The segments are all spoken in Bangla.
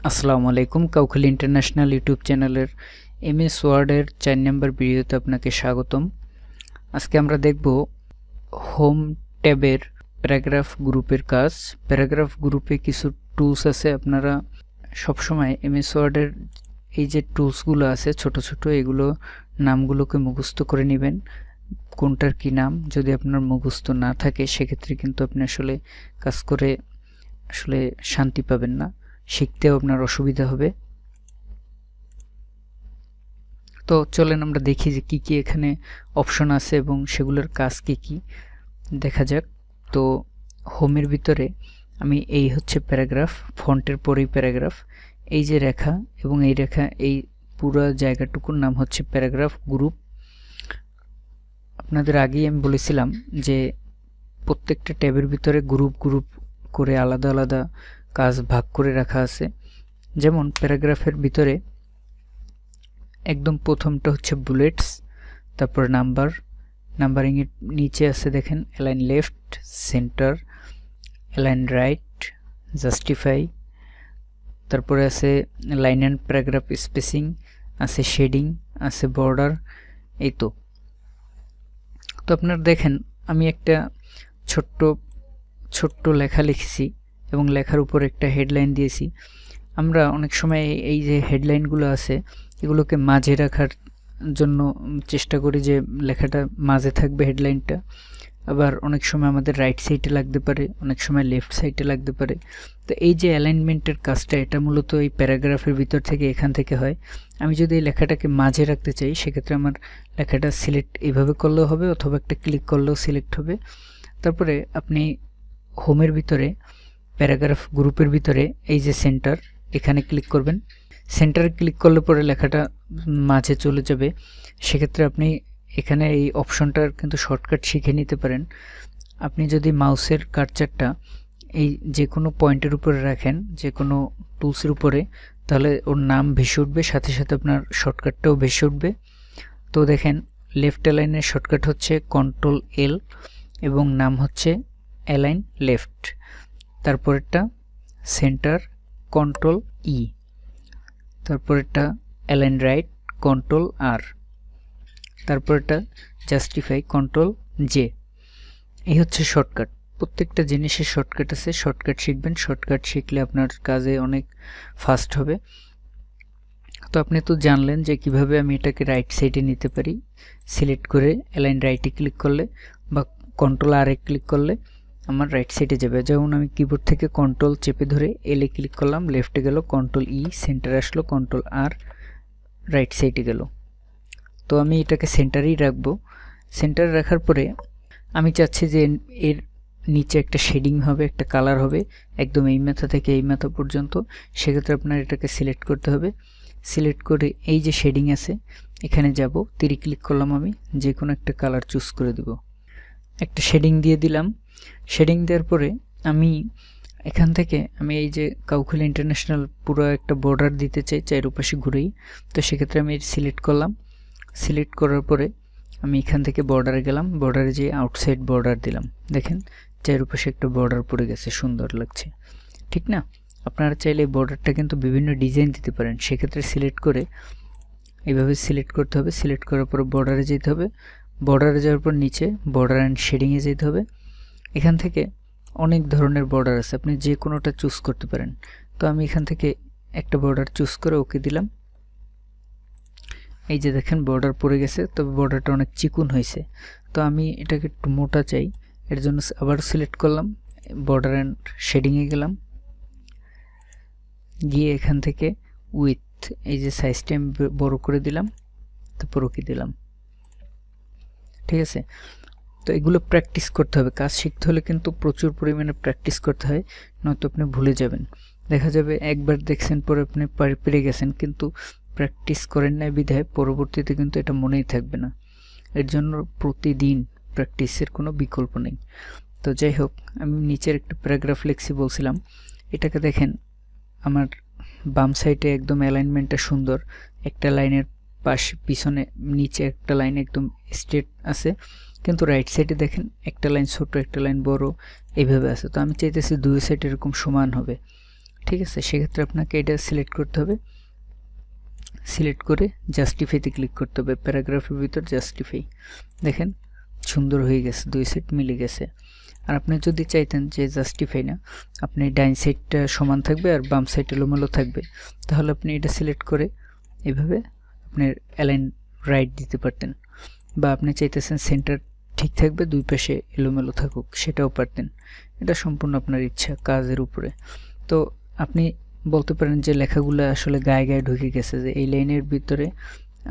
আসসালামু আলাইকুম কাউখালি ইন্টারন্যাশনাল ইউটিউব চ্যানেলের এমএস ওয়ার্ডের 4 নম্বর ভিডিওতে আপনাকে স্বাগতম। আজকে আমরা দেখব হোম ট্যাবের প্যারাগ্রাফ গ্রুপের কাজ। প্যারাগ্রাফ গ্রুপে কিছু টুলস আছে, আপনারা সবসময় এমএস ওয়ার্ডের এই যে টুলসগুলো আছে ছোট ছোট, এগুলো নামগুলোকে মুখস্থ করে নেবেন, কোনটার কি নাম। যদি আপনার মুখস্থ না থাকে সেক্ষেত্রে কিন্তু আপনি আসলে কাজ করে আসলে শান্তি পাবেন না, শিখতেও আপনার অসুবিধা হবে। তো চলেন আমরা দেখি যে কি কি এখানে অপশন আছে এবং সেগুলোর কাজ কি কি দেখা যাক। তো হোমের ভিতরে আমি এই হচ্ছে প্যারাগ্রাফ, ফন্টের পরেই প্যারাগ্রাফ, এই যে রেখা এবং এই রেখা, এই পুরো জায়গাটুকুর নাম হচ্ছে প্যারাগ্রাফ গ্রুপ। আপনাদের আগেই আমি বলেছিলাম যে প্রত্যেকটা ট্যাবের ভিতরে গ্রুপ গ্রুপ করে আলাদা আলাদা কাজ ভাগ করে রাখা আছে। যেমন প্যারাগ্রাফের ভিতরে একদম প্রথমটা হচ্ছে বুলেটস, তারপর নাম্বারিং এর নিচে আছে দেখেন align left, centre, align right, justify, তারপরে আছে লাইন অ্যান্ড প্যারাগ্রাফ স্পেসিং, আছে শেডিং, আছে বর্ডার। এই তো আপনারা দেখেন আমি একটা ছোট্ট লেখা লিখেছি এবং লেখার উপর একটা হেডলাইন দিয়েছি। আমরা অনেক সময় এই যে হেডলাইনগুলো আছে এগুলোকে মাঝে রাখার জন্য চেষ্টা করি যে লেখাটা মাঝে থাকবে হেডলাইনটা, আবার অনেক সময় আমাদের রাইট সাইডে লাগতে পারে, অনেক সময় লেফট সাইডে লাগতে পারে। তো এই যে অ্যালাইনমেন্টের কাজটা এটা মূলত এই প্যারাগ্রাফের ভিতর থেকে এখান থেকে হয়। আমি যদি এই লেখাটাকে মাঝে রাখতে চাই সেক্ষেত্রে আমার লেখাটা সিলেক্ট এইভাবে করলেও হবে, অথবা একটা ক্লিক করলেও সিলেক্ট হবে। তারপরে আপনি হোমের ভিতরে প্যারাগ্রাফ গ্রুপের ভিতরে এই যে সেন্টার, এখানে ক্লিক করবেন। সেন্টারে ক্লিক করলে পরে লেখাটা মাঝে চলে যাবে। সেক্ষেত্রে আপনি এখানে এই অপশনটার কিন্তু শর্টকাট শিখে নিতে পারেন। আপনি যদি মাউসের কার্সারটা এই যে কোনো পয়েন্টের উপরে রাখেন, যে কোনো টুলসের উপরে, তাহলে ওর নাম ভেসে উঠবে, সাথে সাথে আপনার শর্টকাটটাও ভেসে উঠবে। তো দেখেন লেফট অ্যালাইনের শর্টকাট হচ্ছে কন্ট্রোল এল এবং নাম হচ্ছে অ্যালাইন লেফট, তারপরেরটা সেন্টার কন্ট্রোল ই, তারপরেরটা অ্যালাইন রাইট কন্ট্রোল আর, তারপরেরটা জাস্টিফাই কন্ট্রোল জে। এই হচ্ছে শর্টকাট। প্রত্যেকটা জিনিসের শর্টকাট আছে, শর্টকাট শিখবেন। শর্টকাট শিখলে আপনার কাজে অনেক ফাস্ট হবে। তো আপনি তো জানলেন যে কিভাবে আমি এটাকে রাইট সাইডে নিতে পারি। সিলেক্ট করে অ্যালাইন রাইটে ক্লিক করলে বা কন্ট্রোল আর এ ক্লিক করলে আমার রাইট সাইডে যাবে। যেমন আমি কিবোর্ড থেকে কন্ট্রোল চেপে ধরে এলে ক্লিক করলাম, লেফটে গেল, কন্ট্রোল ই, সেন্টার আসলো, কন্ট্রোল আর, রাইট সাইডে গেল। তো আমি এটাকে সেন্টারেই রাখবো। সেন্টারে রাখার পরে আমি চাচ্ছি যে এর নিচে একটা শেডিং হবে, একটা কালার হবে একদম এই মাথা থেকে এই মাথা পর্যন্ত। সেক্ষেত্রে আপনার এটাকে সিলেক্ট করতে হবে। সিলেক্ট করে এই যে শেডিং আছে এখানে যাব, তিরি ক্লিক করলাম, আমি যে কোনো একটা কালার চুজ করে দেব, একটা শেডিং দিয়ে দিলাম। শেডিং দেওয়ার পরে আমি এখান থেকে আমি এই যে কাউখালি ইন্টারন্যাশনাল পুরো একটা বর্ডার দিতে চাই চারপাশে ঘুরেই। তো সেক্ষেত্রে আমি সিলেক্ট করলাম। সিলেক্ট করার পরে আমি এখান থেকে বর্ডারে গেলাম, বর্ডারে যে আউটসাইড বর্ডার দিলাম, দেখেন চারপাশে একটা বর্ডার পড়ে গেছে, সুন্দর লাগছে, ঠিক না? আপনারা চাইলে বর্ডারটা কিন্তু বিভিন্ন ডিজাইন দিতে পারেন। সেক্ষেত্রে সিলেক্ট করে এইভাবে সিলেক্ট করতে হবে। সিলেক্ট করার পর বর্ডারে যেতে হবে, বর্ডারে যাওয়ার পর নিচে বর্ডার অ্যান্ড শেডিংয়ে যেতে হবে। এখান থেকে অনেক ধরনের বর্ডার আছে, আপনি যে কোনোটা চুজ করতে পারেন। তো আমি এখান থেকে একটা বর্ডার চুজ করে ওকে দিলাম। এই যে দেখেন বর্ডার পড়ে গেছে, তবে বর্ডারটা অনেক চিকুন হয়েছে। তো আমি এটাকে একটু মোটা চাই, এর জন্য আবার সিলেক্ট করলাম, বর্ডার অ্যান্ড শেডিংয়ে গেলাম, গিয়ে এখান থেকে উইথ এই যে সাইজটা আমি বড় করে দিলাম, তারপর ওকে দিলাম। ঠিক আছে? তো এগুলো প্র্যাকটিস করতে হবে। কাজ শিখতে হলে কিন্তু প্রচুর পরিমাণে প্র্যাকটিস করতে হয়, নয়তো আপনি ভুলে যাবেন। দেখা যাবে একবার দেখছেন পরে আপনি পেরে গেছেন, কিন্তু প্র্যাকটিস করেন না বিধায় পরবর্তীতে কিন্তু এটা মনেই থাকবে না। এর জন্য প্রতিদিন প্র্যাকটিসের কোনো বিকল্প নেই। তো যাই হোক, আমি নিচের একটা প্যারাগ্রাফ লিখছি বলছিলাম, এটাকে দেখেন আমার বাম সাইডে একদম অ্যালাইনমেন্টটা সুন্দর, একটা লাইনের পিছনে নিচে একটা লাইন একদম স্ট্রেট আছে, কিন্তু রাইট সাইডে দেখেন একটা লাইন ছোট একটা লাইন বড় এইভাবে আছে। তো আমি চাইতেছি দুই সাইড এরকম সমান হবে। ঠিক আছে, সেক্ষেত্রে আপনাকে এটা সিলেক্ট করতে হবে। সিলেক্ট করে জাস্টিফাইতে ক্লিক করতে হবে, প্যারাগ্রাফের ভিতর জাস্টিফাই। দেখেন সুন্দর হয়ে গেছে, 2 সেট মিলে গেছে। আর আপনি যদি চাইতেন যে জাস্টিফাই না, আপনি ডাইন সাইডটা সমান থাকবে আর বাম সাইড এলোমেলো থাকবে, তাহলে আপনি এটা সিলেক্ট করে এভাবে আপনার অ্যালাইন রাইট দিতে পারতেন। বা আপনি চাইতেছেন সেন্টার ঠিক থাকবে, 2 পাশে এলোমেলো থাকুক, সেটাও পারতেন। এটা সম্পূর্ণ আপনার ইচ্ছা, কাজের উপরে। তো আপনি বলতে পারেন যে লেখাগুলো আসলে গায়ে গায়ে ঢুকে গেছে, যে এই লাইনের ভিতরে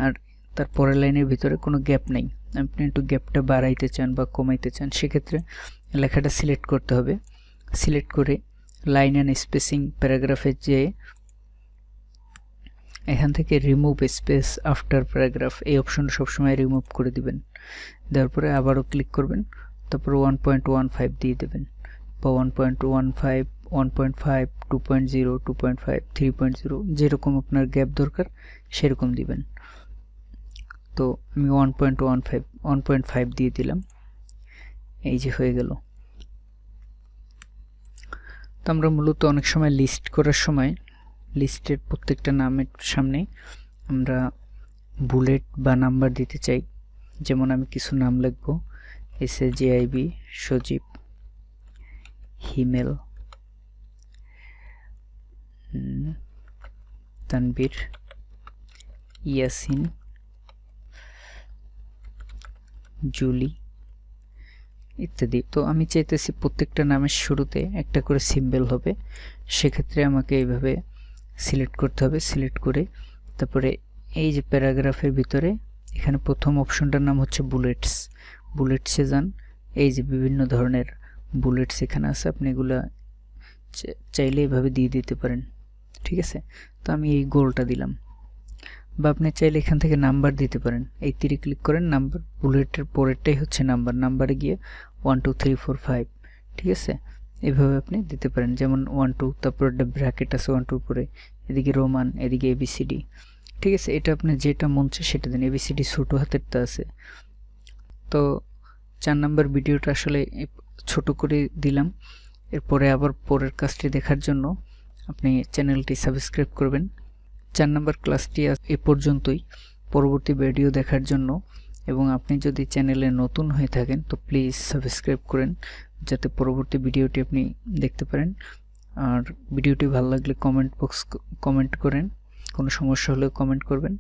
আর তার পরের লাইনের ভিতরে কোনো গ্যাপ নেই, আপনি একটু গ্যাপটা বাড়াইতে চান বা কমাইতে চান, সেক্ষেত্রে লেখাটা সিলেক্ট করতে হবে। সিলেক্ট করে লাইন অ্যান্ড স্পেসিং প্যারাগ্রাফে যে এখান থেকে রিমুভ স্পেস আফটার প্যারাগ্রাফ, এই অপশনটা সবসময় রিমুভ করে দিবেন। দেওয়ার পরে আবারও ক্লিক করবেন, তারপরে 1.15 দিয়ে দেবেন, বা 1.15, 1.5, 2.0, 2.5, 3.0, যেরকম আপনার গ্যাপ দরকার সেরকম দিবেন। তো আমি 1.5 দিয়ে দিলাম, এই যে হয়ে গেল। তো আমরা মূলত অনেক সময় লিস্ট করার সময় লিস্টের প্রত্যেকটা নামের সামনে আমরা বুলেট বা নাম্বার দিতে চাই। যেমন আমি কিছু নাম লিখব, SAJIB, সজীব, হিমেল, তানবীর, ইয়াসিন, জুলি ইত্যাদি। তো আমি চাইতেছি প্রত্যেকটা নামের শুরুতে একটা করে সিম্বল হবে, সেক্ষেত্রে আমাকে এইভাবে সিলেক্ট করতে হবে। সিলেক্ট করে তারপরে এই যে প্যারাগ্রাফের ভিতরে এখানে প্রথম অপশনটার নাম হচ্ছে বুলেটস, বুলেটসে যান। এই যে বিভিন্ন ধরনের বুলেটস এখানে আছে, আপনি এগুলা চাইলে এইভাবে দিয়ে দিতে পারেন, ঠিক আছে। তো আমি এই গোলটা দিলাম। বা আপনি চাইলে এখান থেকে নাম্বার দিতে পারেন, এই তীরে ক্লিক করেন, নাম্বার, বুলেটের পরেরটাই হচ্ছে নাম্বার, নাম্বারে গিয়ে 1 2 3 4 5, ঠিক আছে। এভাবে আপনি দিতে পারেন, যেমন 1 2, তারপর একটা ব্র্যাকেট আছে 1 2 পরে, এদিকে রোমান, এদিকে ABCD, ঠিক আছে। এটা আপনি যেটা মন চায় সেটা দিন, ABCD ছোট হাতেরটা আছে। তো 4 নাম্বার ভিডিওটা আসলে ছোট করে দিলাম। এরপরে আবার পরের কাজটি দেখার জন্য আপনি চ্যানেলটি সাবস্ক্রাইব করবেন। 4 নাম্বার ক্লাসটি এ পর্যন্তই। পরবর্তী ভিডিও দেখার জন্য এবং আপনি যদি চ্যানেলে নতুন হয়ে থাকেন তো প্লিজ সাবস্ক্রাইব করেন, যাতে পরবর্তী ভিডিওটি আপনি দেখতে পারেন। আর ভিডিওটি ভালো লাগলে কমেন্ট করেন, কোনো সমস্যা হলে কমেন্ট করবেন,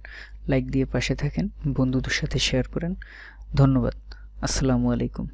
লাইক দিয়ে পাশে থাকেন, বন্ধুদের সাথে শেয়ার করেন। ধন্যবাদ। আসসালামু আলাইকুম।